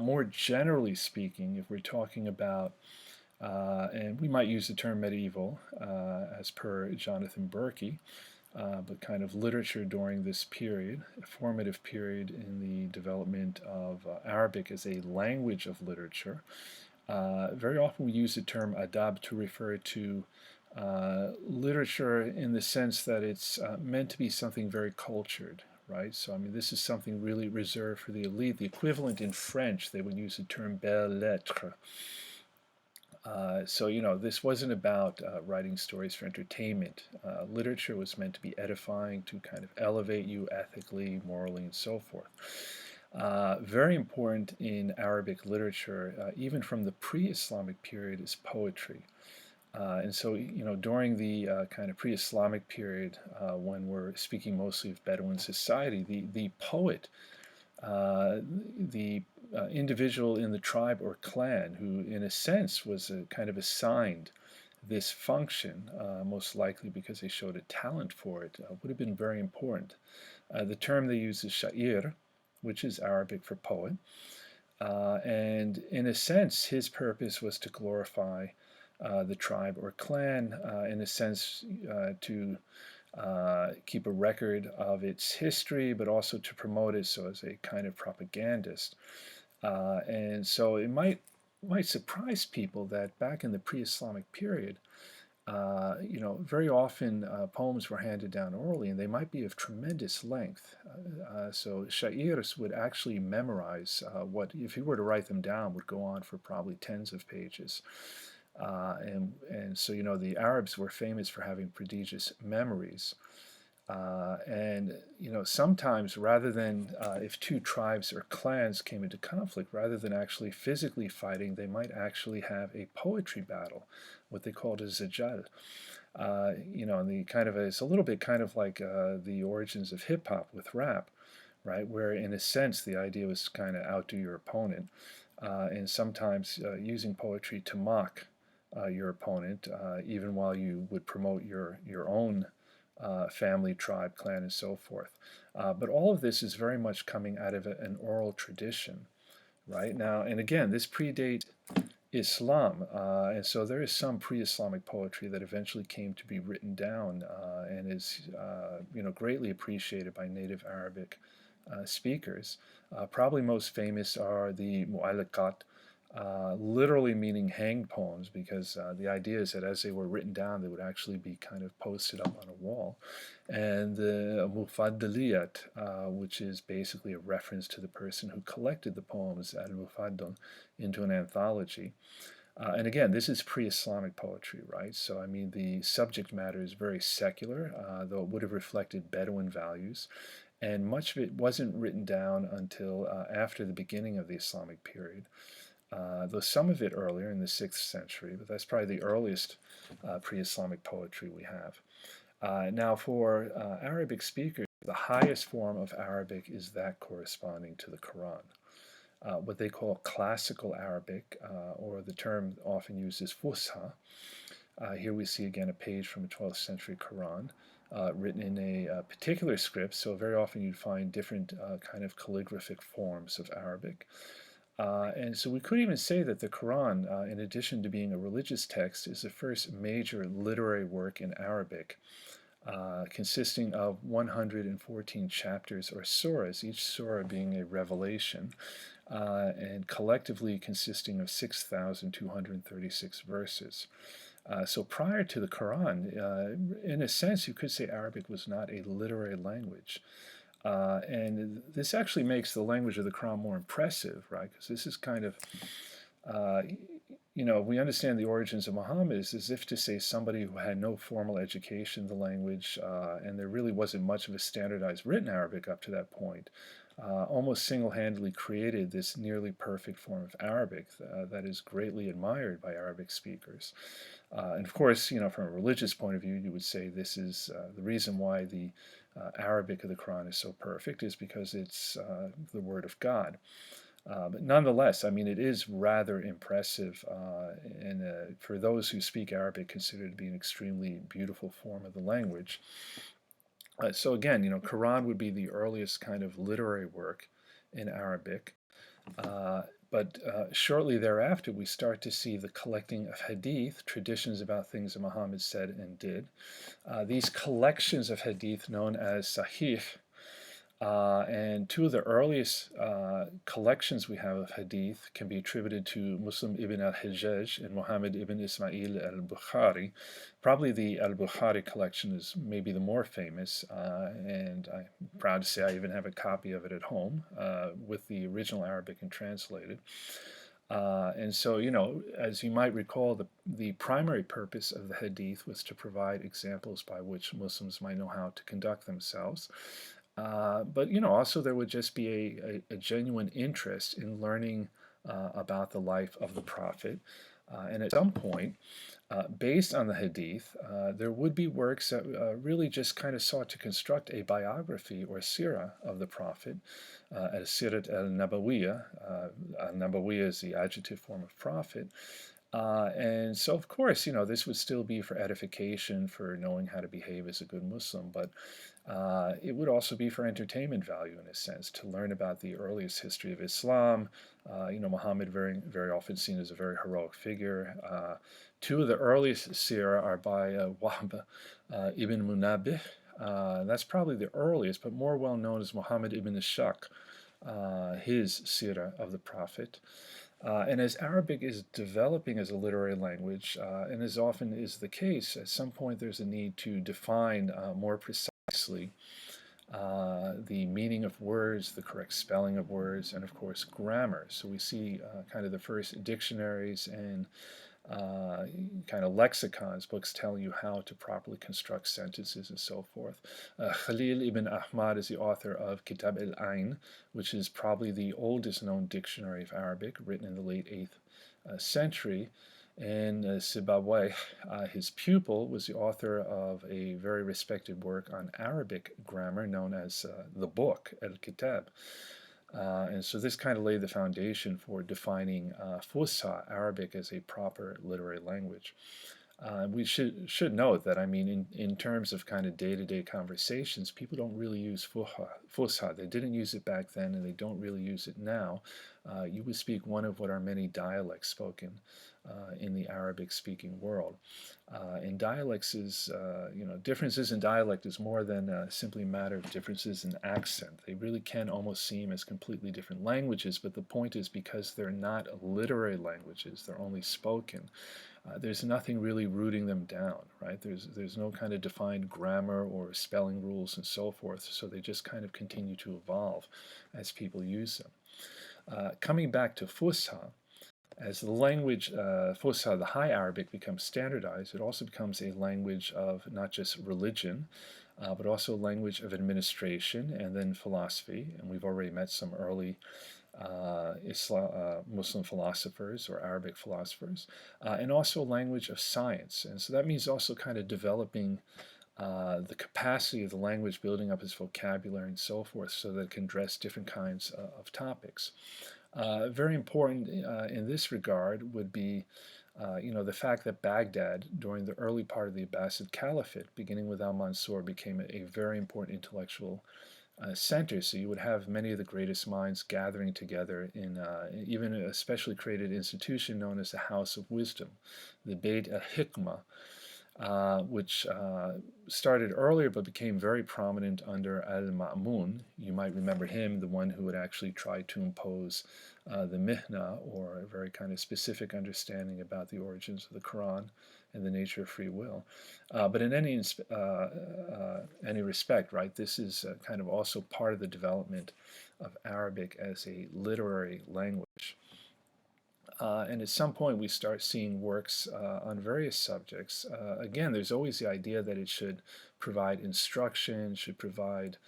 More generally speaking, if we're talking about, and we might use the term medieval as per Jonathan Berkey, but kind of literature during this period, a formative period in the development of Arabic as a language of literature. Very often we use the term adab to refer to literature in the sense that it's meant to be something very cultured, right? So, I mean, this is something really reserved for the elite. The equivalent in French, they would use the term belles lettres. So, this wasn't about writing stories for entertainment. Literature was meant to be edifying, to kind of elevate you ethically, morally, and so forth. Very important in Arabic literature, even from the pre-Islamic period, is poetry. And so, during the kind of pre-Islamic period, when we're speaking mostly of Bedouin society, the poet, the individual in the tribe or clan who, in a sense, was kind of assigned this function, most likely because they showed a talent for it, would have been very important. The term they use is sha'ir, which is Arabic for poet. And in a sense, his purpose was to glorify the tribe or clan, in a sense, to keep a record of its history, but also to promote it so as a kind of propagandist. And so it might surprise people that back in the pre-Islamic period, very often poems were handed down orally, and they might be of tremendous length. So sha'irs would actually memorize what, if you were to write them down, would go on for probably tens of pages. And so, the Arabs were famous for having prodigious memories. And sometimes, rather than if two tribes or clans came into conflict, rather than actually physically fighting, they might actually have a poetry battle, what they called a zijal. And the kind of it's a little bit kind of like the origins of hip hop with rap, right? Where in a sense the idea was kind of outdo your opponent, and sometimes using poetry to mock your opponent, even while you would promote your own family, tribe, clan, and so forth. But all of this is very much coming out of an oral tradition, right? Now, and again, this predates Islam, and so there is some pre-Islamic poetry that eventually came to be written down and is, greatly appreciated by native Arabic speakers. Probably most famous are the mu'allaqat, literally meaning hanged poems, because the idea is that as they were written down, they would actually be kind of posted up on a wall. And the mufaddaliyat, which is basically a reference to the person who collected the poems, al-mufaddal, into an anthology. And again, this is pre-Islamic poetry, right? So, I mean, the subject matter is very secular, though it would have reflected Bedouin values. And much of it wasn't written down until after the beginning of the Islamic period. Though some of it earlier in the 6th century, but that's probably the earliest pre-Islamic poetry we have. Now, for Arabic speakers, the highest form of Arabic is that corresponding to the Quran. What they call classical Arabic, or the term often used is Fusha. Here we see again a page from a 12th century Quran, written in a particular script, so very often you'd find different kind of calligraphic forms of Arabic. And so we could even say that the Quran, in addition to being a religious text, is the first major literary work in Arabic, consisting of 114 chapters or surahs, each surah being a revelation, and collectively consisting of 6,236 verses. So prior to the Quran, in a sense, you could say Arabic was not a literary language. And this actually makes the language of the Quran more impressive, right? Because this is kind of, we understand the origins of Muhammad is as if to say somebody who had no formal education in the language, and there really wasn't much of a standardized written Arabic up to that point, almost single-handedly created this nearly perfect form of Arabic that is greatly admired by Arabic speakers. And of course, from a religious point of view, you would say this is the reason why the Arabic of the Quran is so perfect is because it's the Word of God. But nonetheless, I mean, it is rather impressive, and for those who speak Arabic, considered to be an extremely beautiful form of the language. So again, Quran would be the earliest kind of literary work in Arabic. But shortly thereafter, we start to see the collecting of hadith, traditions about things that Muhammad said and did. These collections of hadith known as sahih, and two of the earliest collections we have of hadith can be attributed to Muslim ibn al-Hajjaj and Muhammad ibn Ismail al-Bukhari. Probably the al-Bukhari collection is maybe the more famous, and I'm proud to say I even have a copy of it at home with the original Arabic and translated. And so, as you might recall, the primary purpose of the hadith was to provide examples by which Muslims might know how to conduct themselves. But also there would just be a genuine interest in learning about the life of the Prophet. And at some point, based on the Hadith, there would be works that really just kind of sought to construct a biography or sirah of the Prophet, as Sirat al-Nabawiyah. Nabawiyah is the adjective form of prophet. And so, of course, this would still be for edification, for knowing how to behave as a good Muslim, but it would also be for entertainment value in a sense, to learn about the earliest history of Islam. Muhammad very, very often seen as a very heroic figure. Two of the earliest sirah are by Wahb ibn Munabbih. That's probably the earliest, but more well known as Muhammad ibn Ishaq, his sirah of the Prophet. And as Arabic is developing as a literary language, and as often is the case, at some point there's a need to define more precisely the meaning of words, the correct spelling of words, and of course grammar. So we see kind of the first dictionaries and kind of lexicons, books telling you how to properly construct sentences and so forth. Khalil ibn Ahmad is the author of Kitab al-Ain, which is probably the oldest known dictionary of Arabic, written in the late 8th century. And Sibawayh, his pupil, was the author of a very respected work on Arabic grammar known as the book, Al-Kitab. And so this kind of laid the foundation for defining Fusha, Arabic, as a proper literary language. We should note that, I mean, in terms of kind of day-to-day conversations, people don't really use Fusha. They didn't use it back then, and they don't really use it now. You would speak one of what are many dialects spoken in the Arabic-speaking world. And dialects is, differences in dialect is more than simply a matter of differences in accent. They really can almost seem as completely different languages, but the point is, because they're not literary languages, they're only spoken, there's nothing really rooting them down, right? There's no kind of defined grammar or spelling rules and so forth, so they just kind of continue to evolve as people use them. Coming back to Fusha, as the language, Fusha, the High Arabic, becomes standardized, it also becomes a language of not just religion, but also a language of administration and then philosophy. And we've already met some early Muslim philosophers or Arabic philosophers, and also a language of science. And so that means also kind of developing the capacity of the language, building up its vocabulary and so forth, so that it can address different kinds of topics. Very important in this regard would be the fact that Baghdad, during the early part of the Abbasid Caliphate, beginning with al-Mansur, became a very important intellectual center. So you would have many of the greatest minds gathering together in even a specially created institution known as the House of Wisdom, the Beit al-Hikmah, which started earlier but became very prominent under al-Ma'mun. You might remember him, the one who would actually try to impose the Mihna, or a very kind of specific understanding about the origins of the Quran and the nature of free will. But in any respect, right, this is kind of also part of the development of Arabic as a literary language. And at some point we start seeing works on various subjects. Again, there's always the idea that it should provide instruction, should provide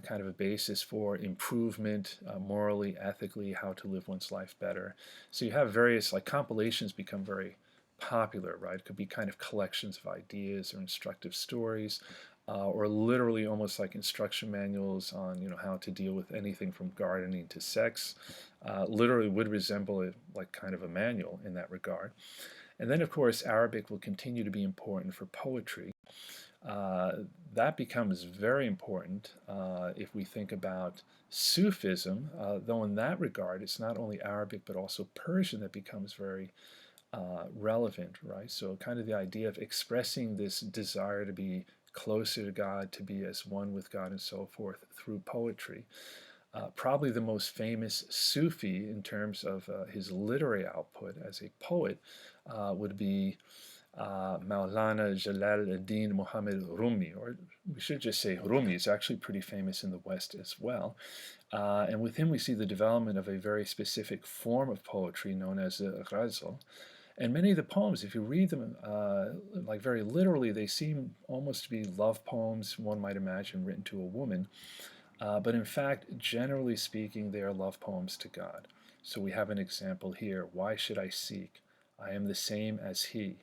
kind of a basis for improvement, morally, ethically, how to live one's life better. So you have various, like, compilations become very popular, right? It could be kind of collections of ideas or instructive stories, or literally almost like instruction manuals on how to deal with anything from gardening to sex. Literally would resemble it like kind of a manual in that regard. And then, of course, Arabic will continue to be important for poetry. Uh, that becomes very important if we think about Sufism, though in that regard it's not only Arabic but also Persian that becomes very relevant, right? So kind of the idea of expressing this desire to be closer to God, to be as one with God and so forth through poetry. Probably the most famous Sufi in terms of his literary output as a poet would be Maulana Jalal ad-Din Muhammad Rumi, or we should just say Rumi. Is actually pretty famous in the West as well. And with him we see the development of a very specific form of poetry known as the ghazal. And many of the poems, if you read them like very literally, they seem almost to be love poems, one might imagine, written to a woman. But in fact, generally speaking, they are love poems to God. So we have an example here. Why should I seek? I am the same as He.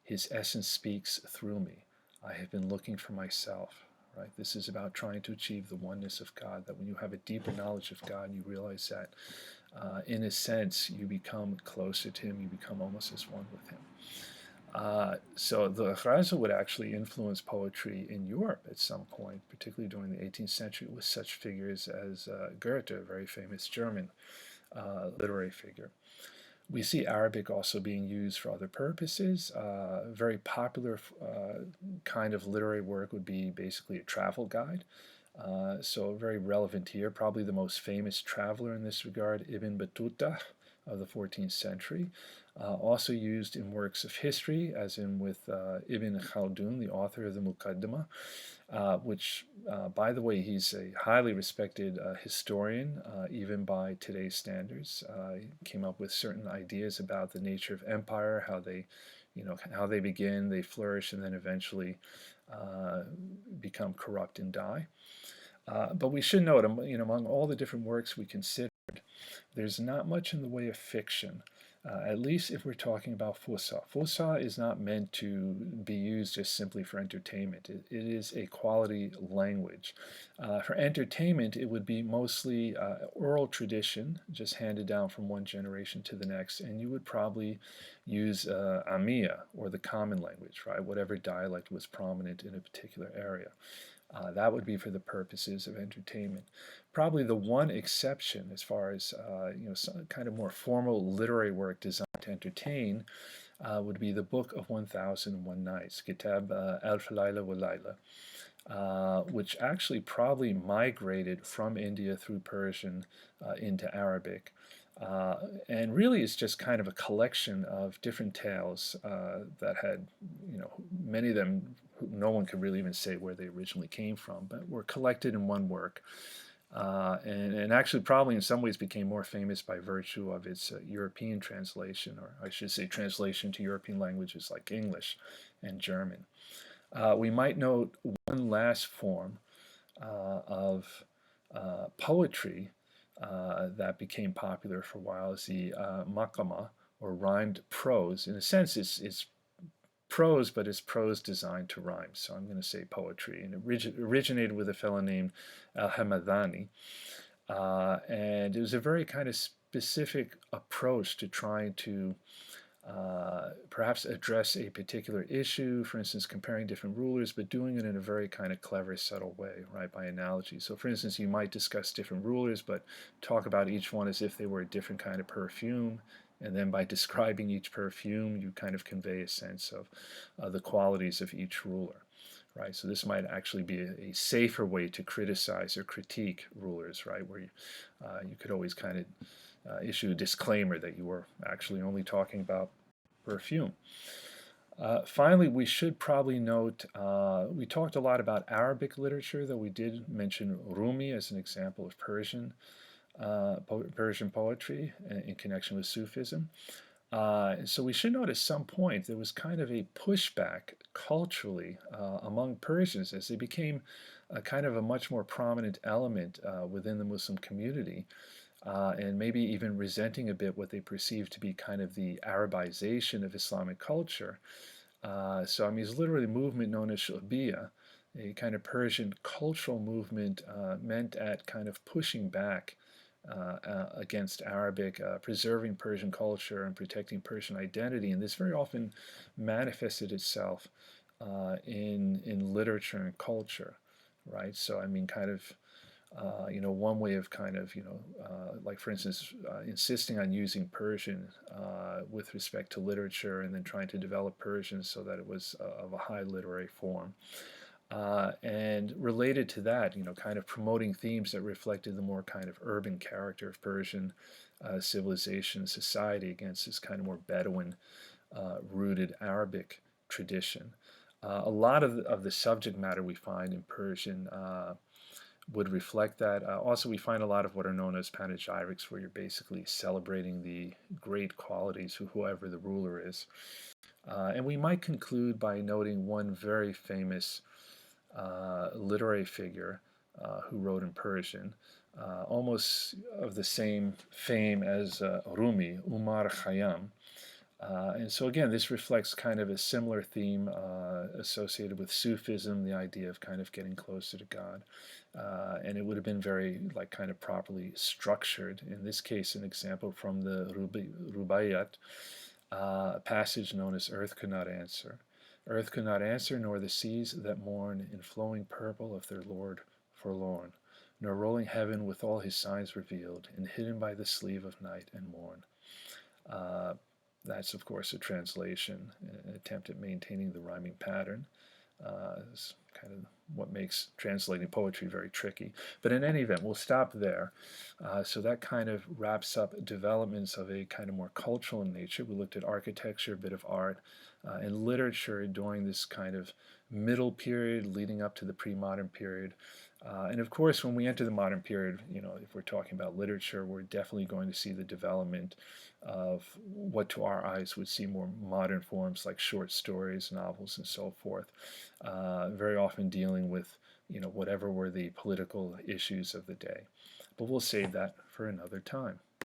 His essence speaks through me. I have been looking for myself. Right? This is about trying to achieve the oneness of God, that when you have a deeper knowledge of God, you realize that in a sense, you become closer to Him, you become almost as one with Him. So the ghazal would actually influence poetry in Europe at some point, particularly during the 18th century, with such figures as Goethe, a very famous German literary figure. We see Arabic also being used for other purposes. Very popular kind of literary work would be basically a travel guide. So very relevant here. Probably the most famous traveler in this regard, Ibn Battuta of the 14th century. Also used in works of history, as in with Ibn Khaldun, the author of the Muqaddimah, which, by the way, he's a highly respected historian, even by today's standards. He came up with certain ideas about the nature of empire, how they, how they begin, they flourish, and then eventually become corrupt and die. But we should note, among all the different works we considered, there's not much in the way of fiction. At least if we're talking about Fusa. Fusa is not meant to be used just simply for entertainment. It is a quality language. For entertainment, it would be mostly oral tradition, just handed down from one generation to the next, and you would probably use Amiya, or the common language, right? Whatever dialect was prominent in a particular area. That would be for the purposes of entertainment. Probably the one exception, as far as some kind of more formal literary work designed to entertain, would be the Book of 1001 Nights, Kitab Alf Layla wa Layla, which actually probably migrated from India through Persian into Arabic. And really it's just kind of a collection of different tales that had, many of them no one could really even say where they originally came from, but were collected in one work. And actually probably in some ways became more famous by virtue of its European translation, or I should say translation to European languages like English and German. We might note one last form of poetry that became popular for a while is the makama, or rhymed prose. In a sense, it's prose, but it's prose designed to rhyme. So I'm going to say poetry. And it originated with a fellow named Al-Hamadani. And it was a very kind of specific approach to trying to perhaps address a particular issue, for instance, comparing different rulers, but doing it in a very kind of clever, subtle way, right, by analogy. So for instance, you might discuss different rulers, but talk about each one as if they were a different kind of perfume. And then by describing each perfume, you kind of convey a sense of the qualities of each ruler. Right, so this might actually be a safer way to criticize or critique rulers, right, where you could always kind of issue a disclaimer that you were actually only talking about perfume. Finally, we should probably note, we talked a lot about Arabic literature, though we did mention Rumi as an example of Persian poetry in connection with Sufism. So we should note at some point there was kind of a pushback culturally among Persians as they became a kind of a much more prominent element within the Muslim community, and maybe even resenting a bit what they perceived to be kind of the Arabization of Islamic culture. So I mean, it's literally a movement known as Shulbiya, a kind of Persian cultural movement meant at kind of pushing back against Arabic, preserving Persian culture and protecting Persian identity. And this very often manifested itself in literature and culture, right? So I mean, kind of one way of kind of, like for instance, insisting on using Persian with respect to literature and then trying to develop Persian so that it was of a high literary form. And related to that, kind of promoting themes that reflected the more kind of urban character of Persian civilization and society against this kind of more Bedouin rooted Arabic tradition. A lot of the subject matter we find in Persian would reflect that. Also, we find a lot of what are known as panegyrics, where you're basically celebrating the great qualities of whoever the ruler is. And we might conclude by noting one very famous literary figure who wrote in Persian, almost of the same fame as Rumi, Umar Khayyam. And so again, this reflects kind of a similar theme associated with Sufism, the idea of kind of getting closer to God. And it would have been very like kind of properly structured. In this case, an example from the Rubaiyat, a passage known as Earth Could Not Answer. Earth could not answer, nor the seas that mourn in flowing purple of their Lord forlorn, nor rolling heaven with all his signs revealed, and hidden by the sleeve of night and morn. Uh, that's, of course, a translation, an attempt at maintaining the rhyming pattern. Is kind of what makes translating poetry very tricky. But in any event, we'll stop there. So that kind of wraps up developments of a kind of more cultural nature. We looked at architecture, a bit of art, and literature during this kind of middle period leading up to the pre-modern period. And of course, when we enter the modern period, if we're talking about literature, we're definitely going to see the development of what to our eyes would seem more modern forms like short stories, novels, and so forth, very often dealing with, whatever were the political issues of the day. But we'll save that for another time.